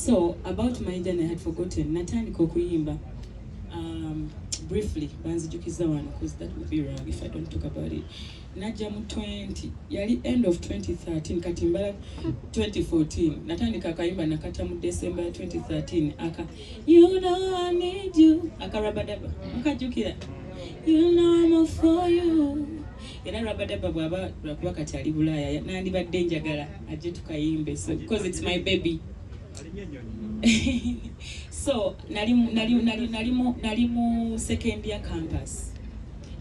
So about my journey, I had forgotten. Natandika okuyimba. Briefly, banzijukiza wano because that would be wrong if I don't talk about it. Najja mu 20, yali end of 2013, kati mbala 2014. Natandika akayimba nakata mu December 2013. Aka, you know I need you. Aka rabadaba. Mukajukira. You know I'm all for you. Era rabadaba bwaba lwakuba kati ali Bulaaya. Nandibadde njagala ajje tukayimbe. So, because it's my baby. So nalimu second year campus.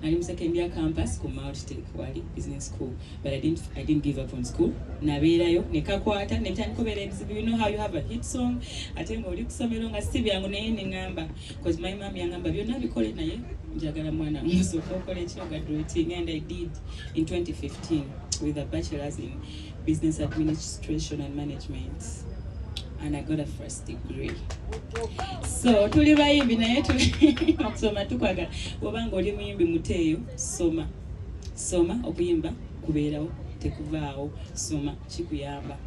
Nalimu second year campus ku Mount Tech wali business school, but I didn't give up on school. Nabeerayo nekakwata netandika obeera ebizibu. You know how you have a hit song ate nga oli kusomero nga si byangu naye neŋŋamba because my mom yangamba byonna bikole naye njagala mwana musooka okole ekyo graduating, and I did in 2015 with a bachelor's in business administration and management. And I got a first degree. So tuli bayimbi naye kusoma tukwaga obanga oli muyimbi muteeyo soma okuyimba kubeerawo tekuvaawo soma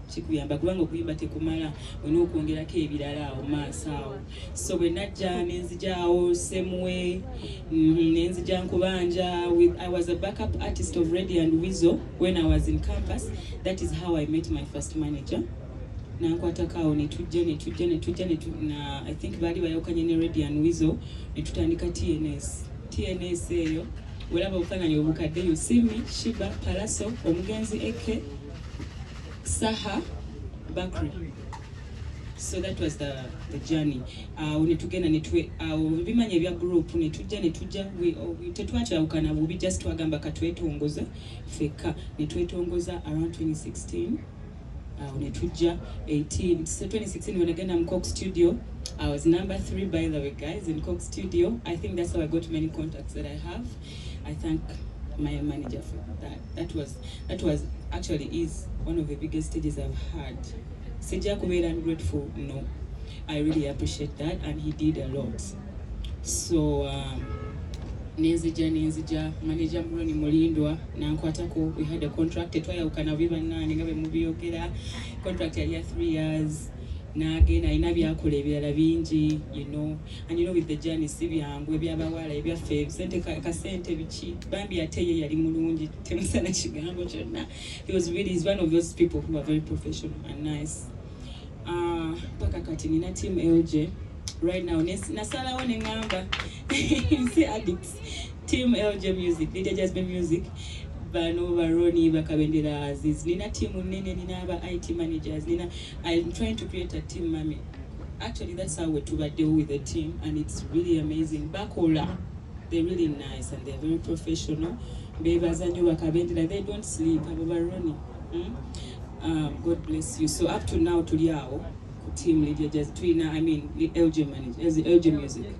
kikuyamba kubanga okuyimba tekumala olina okwongerako ebirala awo maaso awo. So bwe najja nenzijaawo semwe nenzija nkubanja I was a backup artist of Reddy and Weasel when I was in campus. That is how I met my first manager. Nankwatakawo netujja na I think bali bayokanye ne Reddy and Weasel netutandika TNS eyo welaba ofananye obukadde you see me Shiba Palaso omugenzi Eke Saha Bakri. So that was the journey. Netugenda netwe bimanye bya group netujja tetwakyawukana bubi just twagamba katwetongoza feka netwetongoza around 2016. Netujja 18. So 2016 when I got in Coke Studio, I was number 3 by the way, guys, in Coke Studio. I think that's how I got many contacts that I have. I thank my manager for that. That was actually is one of the biggest stages I've had. Sija kubeera ungrateful, no. I really appreciate that, and he did a lot. So nenzija manager Muloni Mulindwa nankwatako. We had a contract twayawukana biba nane nga bemubiyogera. Contract yali 3 years nagenda alina byakola ebirala bingi, you know, and you know with the journey si byangu ebyabawala ebyaffe sente kasente biki bambi ateye yali mulungi temusana kigambo kyonna. He's one of those people who are very professional and nice. Paka kati nina team LJ right now. Nasalawo neŋŋamba see addicts. Team LJ Music, Lydia Jasmine Music, bano baroni bakabendera Aziz. Nina team nene, nina aba IT managers. I'm trying to create a team, mami. Actually, that's how we deal with the team, and it's really amazing. Bakola, they're really nice and they're very professional. Bebazanyo bakabendera, they don't sleep. Aba baroni. God bless you. So up to now, tuliao team Lydia Jasmine, I mean LJ managers, LJ Music.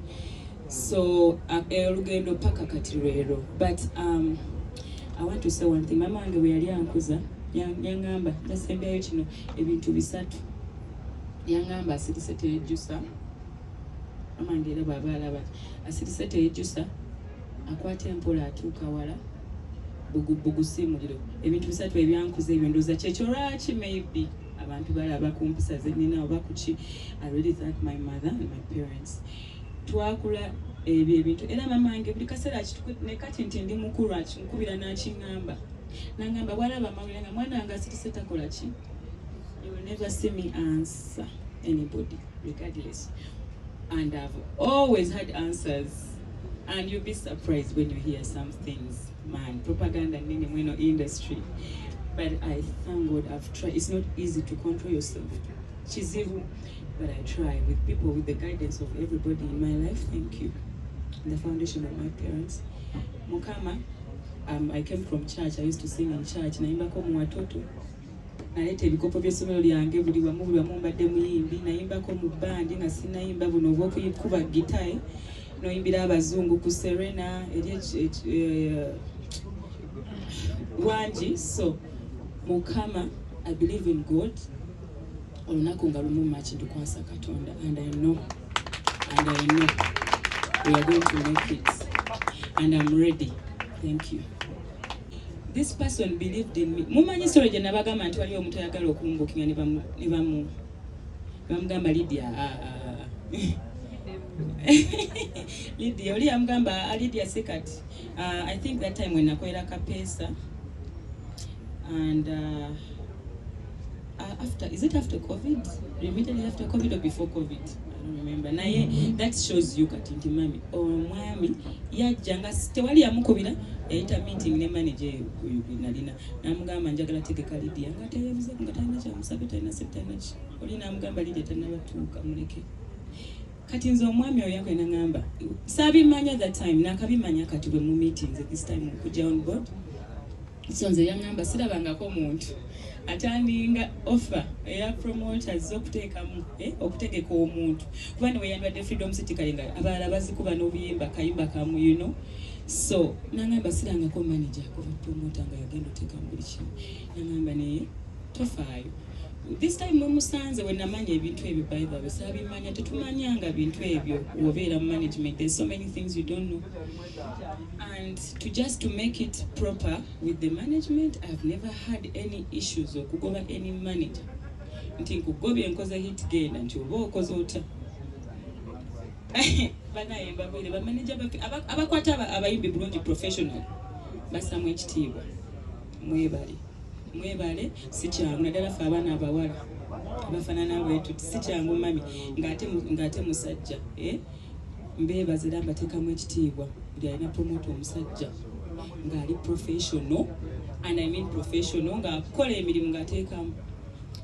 So lugendo paka kati rero. But I want to say one thing. Mama wange we yali ankuza yangamba nasembeyo kino ebintu bisatu. Yangamba asirisete ejjusa. Mama wange leba balaba asirisete ejjusa akwate empola atuuka wala bugu simuliro. Ebintu bisatu ebyankuza ebyo ndoza kyekyo lwaki maybe abantu balaba kumpisa zenina oba kuki. I really thank my mother and my parents. Twakula ebintu era mama wange buli kaseera nekati nti ndi mukulu nkubira n'akiŋŋamba n'aŋŋamba walaba mawulire nga mwana wange asirise takola ki. You will never see me answer anybody regardless, and I've always had answers, and you'll be surprised when you hear some things, man. Propaganda nini mwino industry, but I thank God I've tried. It's not easy to control yourself, chizivu, but I try with people, with the guidance of everybody in my life. Thank you. The foundation of my parents. Mukama, I came from church. I used to sing in church. Naimba ko mu watoto. Naleta ebikopo by'essomero lyange buli wamu mbadde muyimbi. Naimba ko mu bandi nga sinaimba buno obw'okuba gitae. Noimbira abazungu ku Serena wangi. So Mukama, I believe in God. Olunaku nga lumu machi tukwasa Katonda, and I know we are going to make it, and I'm ready. Thank you. This person believed in me. Mumanyi story je nabagamba nti waliwo omuntu ayagala okumbukinga bamugamba Lydia Lydia oli yamugamba Lydia Sekat. I think that time when nakolera Kapesa and after, is it after COVID? Immediately after COVID or before COVID? I don't remember. Naye that shows you kati nti mami omwami yajjanga tewali yamukubira yayita meeting ne manager nalina namugamba njagala tegeka Lydia nga teyebuze nga talina kyamusabe talina septalina ki oli namugamba Lydia tannabatuuka muleke kati nze omwami oyo yakwena ngamba saabimanya that time nakabimanya kati bwe mu meetings at this time okujja on board so nze yangamba sirabangako muntu atandinga offer eya promoters okuteekamu okutegeka omuntu kuba ne weyandwadde freedom city kale nga abalala bazikuba n'obuyimba kayimba kamu you know so nangamba sirangako manager kuba promoter nga yagenda oteekamu buli kimu nangamba naye tofaayo this time mumusanze when namanya ebintu ebyo by the way saabimanya tetumanyanga bintu ebyo wobeera mu management there's so many things you don't know and to make it proper with the management I've never had any issues okugoba any manager nti nkugobye nkoze hit genda nti oba okoze otya banaye mbabwire bamanager abakwata abayimbi bulungi professional basamu ekitiibwa mwebale si kyangu naddala fe abaana abawala abafaanana bwetu si kyangu mami ng'ate musajja mbeebazira mbateekamu ekitiibwa buli alina promote omusajja ng'ali professional and I mean professional ng'akola emirimu ng'ateekamu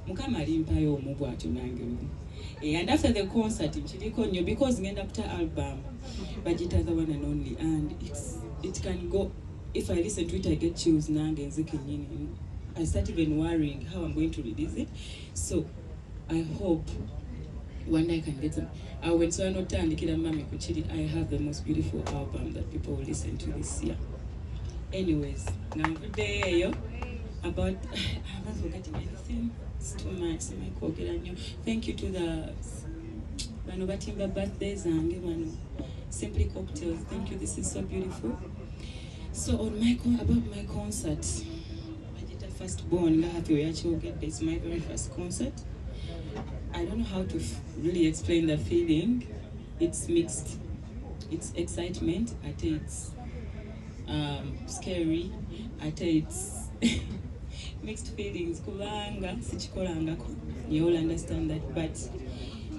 mukama alimpayo omu bw'atyo nange and after the concert nkiriko nnyo because ngenda kuta album bagita the one and only and it can go if I listen to it I get chills nange nze kennyini I start even worrying how I'm going to release it. So I hope one day I can get some. When so I know Mami Kuchiri, I have the most beautiful album that people will listen to this year. Anyways, now today about I'm not forgetting anything. It's too much. Thank you to the Batimba birthdays and Simply Cocktails. Thank you. This is so beautiful. So on about my concert. Firstborn, it's my very first concert. I don't know how to really explain the feeling. It's mixed. It's excitement. I tell it's scary. I tell it's mixed feelings. You all understand that. But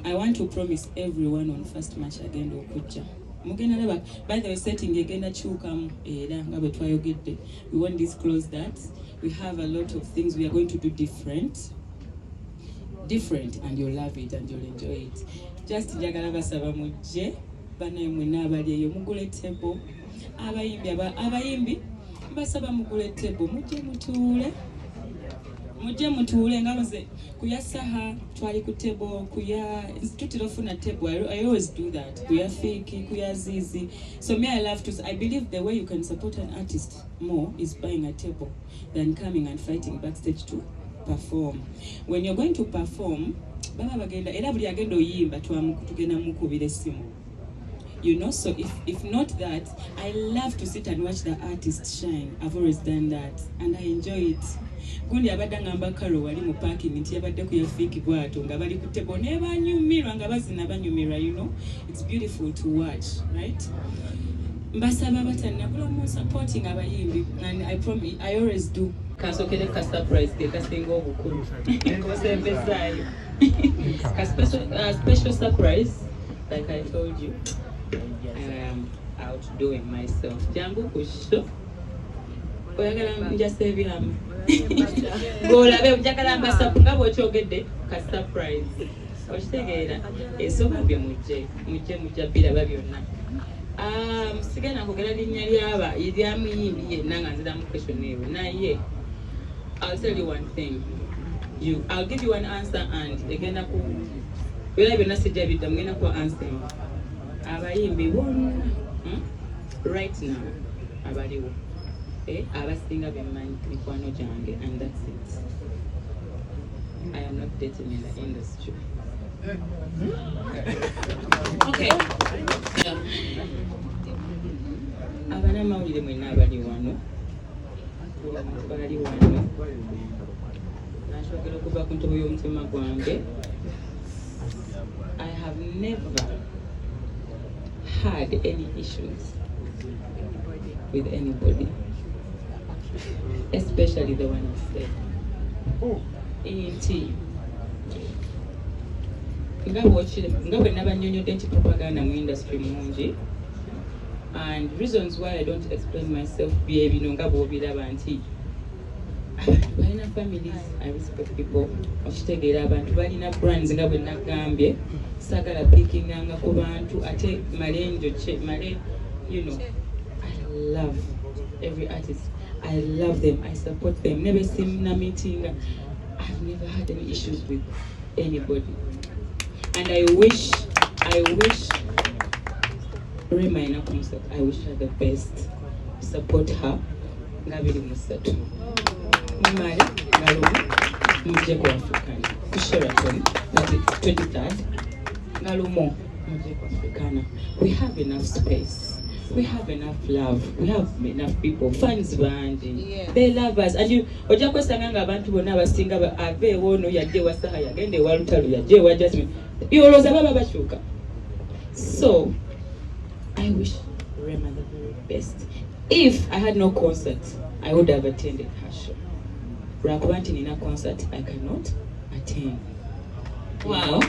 I want to promise everyone on first match again okuja. By the way, setting again we won't disclose that. We have a lot of things we are going to do different and you'll love it and you'll enjoy it. Just njagala basaba mujje banaye mwena abali eyo mugule table abayimbi basaba mugule table mujje mutuule nga nze kuya saha twali ku table kuya institute ofuna table I always do that kuya fiki kuya zizi so me I love to I believe the way you can support an artist more is buying a table than coming and fighting backstage to perform. When you're going to perform baba bagenda era buli agenda oyimba tugenda mukubira essimu you know so if not that I love to sit and watch the artist shine. I've always done that and I enjoy it. Gundi abadde ngamba karo wali mu parking nti yabadde ku yafiki bwato nga bali ku table ne banyumirwa nga bazina banyumirwa you know it's beautiful to watch right mbasaba batanabula mu supporting abayimbi and I promise I always do kasokere ka surprise ke kasinga obukulu ngosembezayo special surprise like I told you I am outdoing myself jangu kusho oyagala njasebe hamu ngolabe njagala mbasa nga bwokyogedde ka surprise okitegeera esoma bye mujja biraba byonna sigenda kwogera linnya lyaba eryamuyimbi yenna nga nziramu question eyo naye I'll tell you one thing I'll give you one answer and egenda ku byonna byonna sijja bidda mugenda kuwa answer abayimbi bonna right now abaliwo abasinga bemanyi mikwano gyange and that's it. I am not dating in the industry. Okay. Abana mawulire mwena abali wano nashogera okuva ku ntobo y'omutima gwange never had any issues with anybody, especially the one I said. Inti nga bwe nabanyonyodde nti propaganda mu industry mungi, and reasons why I don't explain myself bye bino nga bw'obiraba nti abantu balina families, I respect people, okitegeera abantu balina brands nga bwe nagambye, saagala pikinganga ku bantu ate male, you know, I love every artist. I love them, I support them. Never seen a meeting. I've never had any issues with anybody. And I wish Rema in a concert, I wish her the best. Support her. Ngabiri musatu. Mumale, ngalumu, muje kwa Africana. Sheraton, that is 23rd. Ngalumo, muje kwa Africana. We have enough space. We have enough love. We have enough people. Fans banji. Yeah. They love us. And you oja kwesanga abantu bonna abasinga ave wono yadde wasaha yagende walutalo yadde wa Jasmine. Yoloza baba bachuka. So I wish Rema the very best. If I had no concert, I would have attended her show. Rakubanti nina concert I cannot attend. Wow.